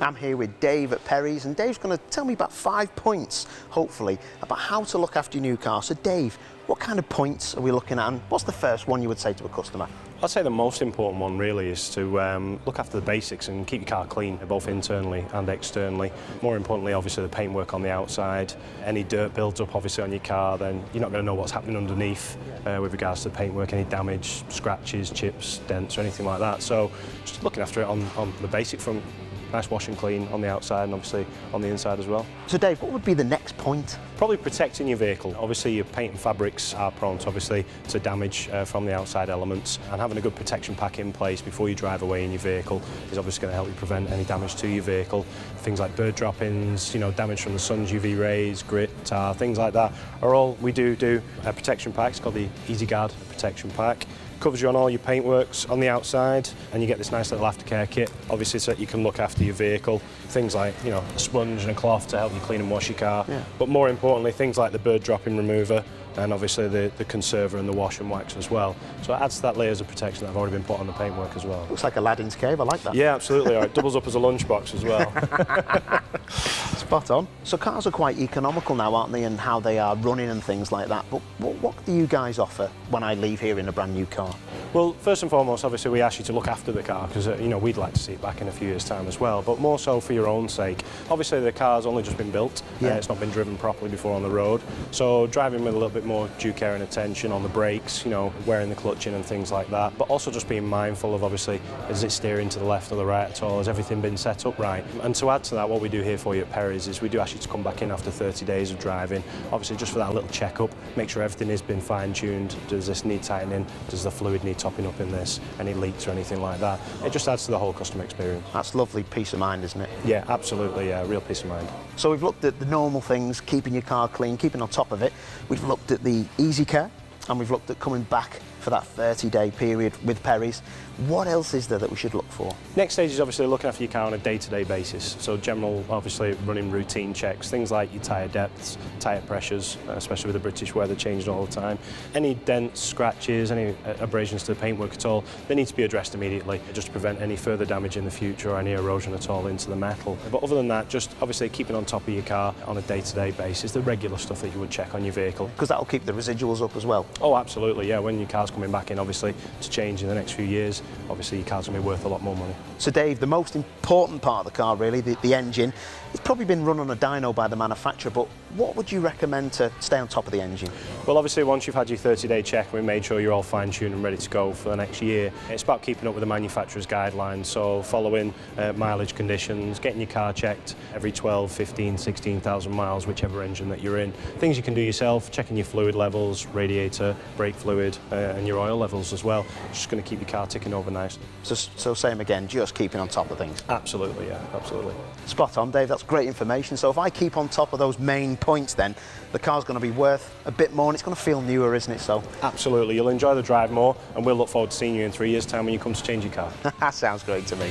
I'm here with Dave at Perry's, and Dave's going to tell me about 5 points, hopefully, about how to look after your new car. So Dave, what kind of points are we looking at, and what's the first one you would say to a customer? I'd say the most important one really is to look after the basics and keep your car clean, both internally and externally. More importantly, obviously, the paintwork on the outside. Any dirt builds up, obviously, on your car, then you're not going to know what's happening underneath with regards to the paintwork, any damage, scratches, chips, dents, or anything like that. So just looking after it on the basic front. Nice wash and clean on the outside and obviously on the inside as well. So Dave, what would be the next point? Probably protecting your vehicle. Obviously your paint and fabrics are prone to, obviously, to damage from the outside elements, and having a good protection pack in place before you drive away in your vehicle is obviously going to help you prevent any damage to your vehicle. Things like bird droppings, damage from the sun's UV rays, grit, tar, things like that are all we do a protection pack. It's called the Easy Guard protection pack. Covers you on all your paintworks on the outside, and you get this nice little aftercare kit, obviously, so that you can look after your vehicle. Things like, a sponge and a cloth to help you clean and wash your car. Yeah. But more importantly, things like the bird dropping remover, and obviously the conserver and the wash and wax as well. So it adds to that layers of protection that have already been put on the paintwork as well. Looks like Aladdin's cave, I like that. Yeah, absolutely. It doubles up as a lunchbox as well. Spot on. So cars are quite economical now, aren't they, and how they are running and things like that. But what do you guys offer when I leave here in a brand new car? Well, first and foremost, obviously, we ask you to look after the car because, we'd like to see it back in a few years' time as well, but more so for your own sake. Obviously, the car's only just been built. Yeah. It's not been driven properly before on the road. So driving with a little bit more due care and attention on the brakes, wearing the clutch in and things like that, but also just being mindful of, obviously, is it steering to the left or the right at all? Has everything been set up right? And to add to that, what we do here for you at Perry's is we do ask you to come back in after 30 days of driving, obviously just for that little check-up, make sure everything has been fine-tuned. Does this need tightening? Does the fluid need topping up in this? Any leaks or anything like that? It just adds to the whole customer experience. That's lovely peace of mind, isn't it? Yeah, absolutely, yeah, real peace of mind. So we've looked at the normal things, keeping your car clean, keeping on top of it. We've looked at the easy care, and we've looked at coming back for that 30-day period with Perry's. What else is there that we should look for? Next stage is obviously looking after your car on a day-to-day basis. So general, obviously, running routine checks, things like your tyre depths, tyre pressures, especially with the British weather changing all the time. Any dents, scratches, any abrasions to the paintwork at all, they need to be addressed immediately, just to prevent any further damage in the future or any erosion at all into the metal. But other than that, just obviously keeping on top of your car on a day-to-day basis, the regular stuff that you would check on your vehicle. Because that'll keep the residuals up as well? Oh, absolutely, yeah. When your car's coming back in, obviously, to change in the next few years, obviously your car's going to be worth a lot more money. So Dave, the most important part of the car really, the engine, it's probably been run on a dyno by the manufacturer, but what would you recommend to stay on top of the engine? Well, obviously once you've had your 30-day check, we made sure you're all fine-tuned and ready to go for the next year. It's about keeping up with the manufacturer's guidelines, so following mileage conditions, getting your car checked every 12, 15, 16,000 miles, whichever engine that you're in. Things you can do yourself, checking your fluid levels, radiator, brake fluid, and your oil levels as well. Just going to keep your car ticking over nicely. So same again, just keeping on top of things? Absolutely, yeah, absolutely. Spot on, Dave, that's great information. So if I keep on top of those main points then, the car's going to be worth a bit more and it's going to feel newer, isn't it? So absolutely, you'll enjoy the drive more, and we'll look forward to seeing you in 3 years' time when you come to change your car. That sounds great to me.